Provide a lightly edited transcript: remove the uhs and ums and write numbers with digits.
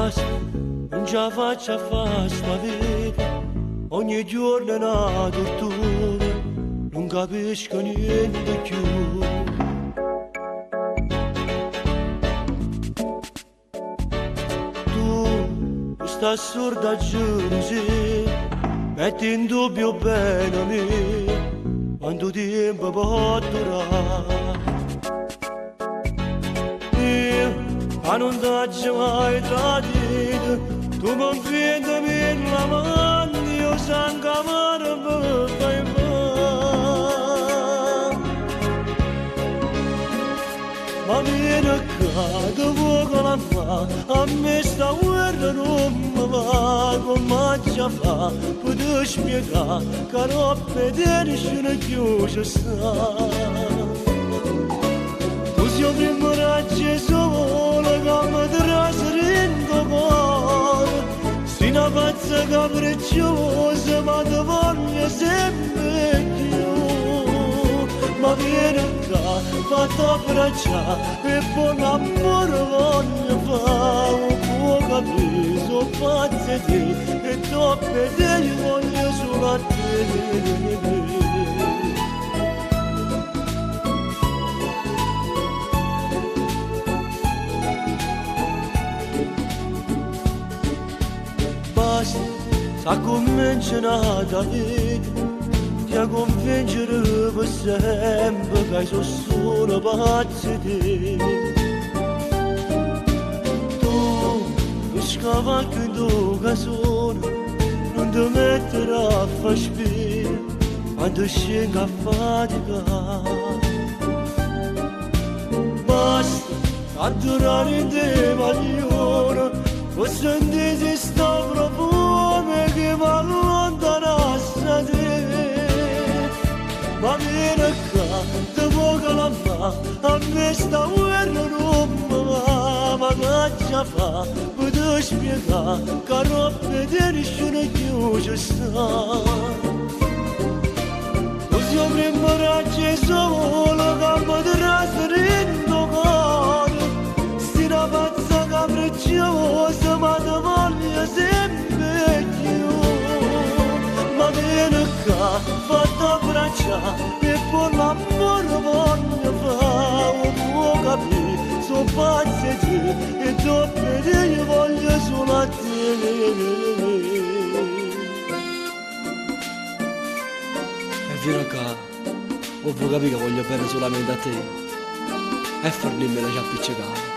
Basta, non ce la faccio a fare sta vita, ogni giorno è una tortura, non capisco niente più. Tu, questa assurda gelosia, metti in dubbio bene me, quanto tempo può durare. Ma non t'ho mai tradito, tu mi prendi la mano, io sangue amaro mi fai male. Ma vieni qua, che vuoi che la fa, a me sta guerra non mi va, come ci fa, puoi spiegare, che non vederci non chiuso sta. Io prima raggi solo che mi trasrendo cuore, sei una pazza capricciosa ma ti voglio sempre più. Ma vieni qua, fatti abbracciare e buon amore voglio fare, può capire, sono pazza di te e troppe te voglio solo a te. Sa cominciata vita, ti a convincere per sempre che sono solo pazzi di te. Tu, lo scavalco in tuo casone, non ti mettere a far spina, quando scendi a faticare. Basta, a durare in te maglione, o sentire sto profumo che mi allontanasse da te. Ma vieni qua, ti vuoi la fa, a me sta guerra non mi va, ma che ci fa, puoi spiegare, che non vederci non chiuso sta. Così avremmo raggi solo che mi trasrendo cuore, sti una pazza capricciosa ma ti voglio sempre più. Ma vieni qua, fatti abbracciare e per l'amore voglio fare, può capire, sono pazza di te e dopo te voglio solo a te. E vieni qua, o vuoi capire che voglio bene solamente a te? E farmi me la ci appiccicare.